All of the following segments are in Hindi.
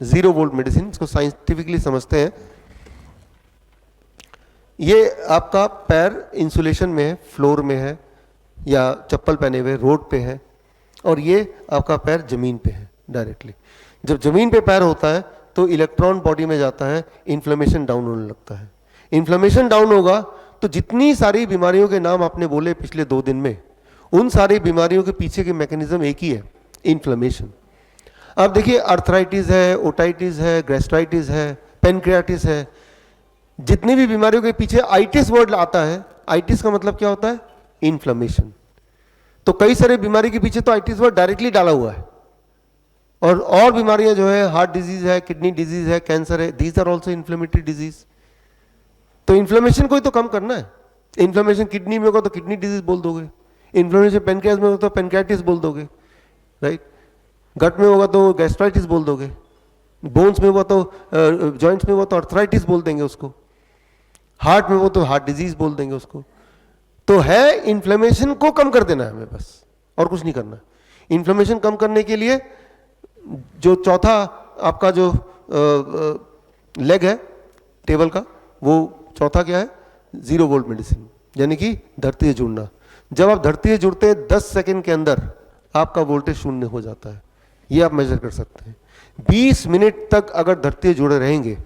0 वोल्ट मेडिसिन, इसको साइंटिफिकली समझते हैं। ये आपका पैर इंसुलेशन में है, फ्लोर में है या चप्पल पहने हुए रोड पे है, और ये आपका पैर जमीन पे है डायरेक्टली। जब जमीन पे पैर होता है तो इलेक्ट्रॉन बॉडी में जाता है, इन्फ्लेमेशन डाउन होने लगता है। इन्फ्लेमेशन डाउन होगा तो जितनी सारी बीमारियों के नाम आपने बोले पिछले 2 दिन में, उन सारी बीमारियों के पीछे के मैकेनिज्म एक ही है, इन्फ्लेमेशन। अब देखिए, अर्थराइटिस है, ओटाइटिस है, गैस्ट्राइटिस है, पेनक्रियाटिस है, जितनी भी बीमारियों के पीछे आइटिस वर्ड आता है, आइटिस का मतलब क्या होता है? इन्फ्लेमेशन। तो कई सारे बीमारी के पीछे तो आइटिस वर्ड डायरेक्टली डाला हुआ है। और बीमारियां जो है, हार्ट डिजीज है, किडनी डिजीज है, कैंसर है, these are also inflammatory disease. तो इन्फ्लेमेशन को ही तो कम करना है। इन्फ्लेमेशन किडनी में होगा तो किडनी डिजीज बोल दोगे, इन्फ्लेमेशन पेनक्रियास में होगा तो पेनक्रियाटिस बोल दोगे, राइट? गट में होगा तो गैस्ट्राइटिस बोल दोगे, बोन्स में हुआ तो जॉइंट्स में हुआ तो अर्थराइटिस बोल देंगे उसको, हार्ट में हो तो हार्ट डिजीज बोल देंगे उसको। तो है, इन्फ्लेमेशन को कम कर देना है हमें बस, और कुछ नहीं करना। इन्फ्लेमेशन कम करने के लिए जो चौथा आपका जो लेग है टेबल का, वो चौथा क्या है? 0 वोल्ट मेडिसिन, यानी कि धरती से जुड़ना। जब आप धरती से जुड़ते हैं 10 सेकंड के अंदर आपका वोल्टेज शून्य हो जाता है। ये आप मेजर कर सकते हैं। 20 मिनट तक अगर धरती से जुड़े रहेंगे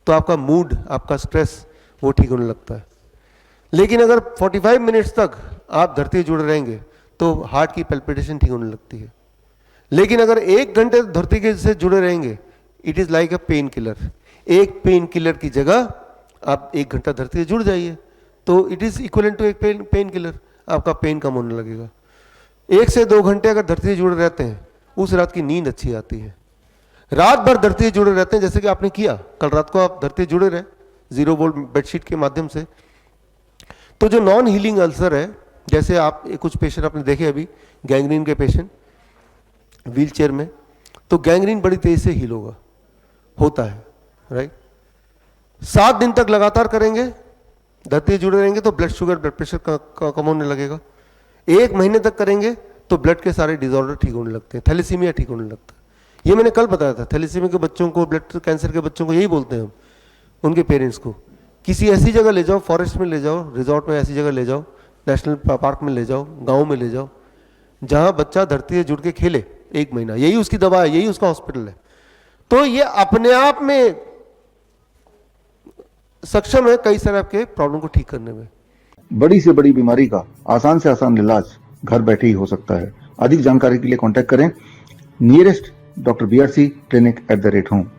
तो आपका मूड, आपका स्ट्रेस वो ठीक होने लगता है। लेकिन अगर 45 मिनट्स तक आप धरती से जुड़े रहेंगे तो हार्ट की पैल्पिटेशन ठीक होने लगती है। लेकिन अगर 1 घंटे धरती के से जुड़े रहेंगे, it is like a pain killer. एक पेन किलर की जगह आप 1 घंटा धरती से जुड़ जाइए तो इट इज इक्वलेंट टू एक पेन किलर, आपका पेन कम होने लगेगा। 1 से 2 घंटे अगर धरती से जुड़े रहते हैं, उस रात की नींद अच्छी आती है। रात भर धरती से जुड़े रहते हैं, जैसे कि आपने किया कल रात को, आप धरती से जुड़े रहे 0 वोल्ट बेडशीट के माध्यम से। तो जो नॉन हीलिंग अल्सर है, जैसे आप कुछ पेशेंट आपने देखे अभी, गैंग्रीन के पेशेंट व्हील चेयर में, तो गैंग्रीन बड़ी तेजी से हील होता है, राइट? 7 दिन तक लगातार करेंगे, धरती से जुड़े रहेंगे तो ब्लड शुगर, ब्लड प्रेशर कम होने लगेगा। 1 महीने तक करेंगे तो ब्लड के सारे डिसऑर्डर ठीक होने लगते हैं, थैलेसीमिया ठीक होने लगता है। ये मैंने कल बताया था, थैलेसीमिया के बच्चों को, ब्लड कैंसर के बच्चों को यही बोलते हैं हम, उनके पेरेंट्स को, किसी ऐसी जगह ले जाओ, फॉरेस्ट में ले जाओ, रिजॉर्ट में ऐसी जगह ले जाओ, नेशनल पार्क में ले जाओ, गाँव में ले जाओ, जहाँ बच्चा धरती से जुड़ के खेले 1 महीना। यही उसकी दवा है, यही उसका हॉस्पिटल है। तो ये अपने आप में सक्षम है कई सारे आपके प्रॉब्लम को ठीक करने में। बड़ी से बड़ी बीमारी का आसान से आसान इलाज घर बैठे ही हो सकता है। अधिक जानकारी के लिए कांटेक्ट करें nearest doctor BRC clinic @home।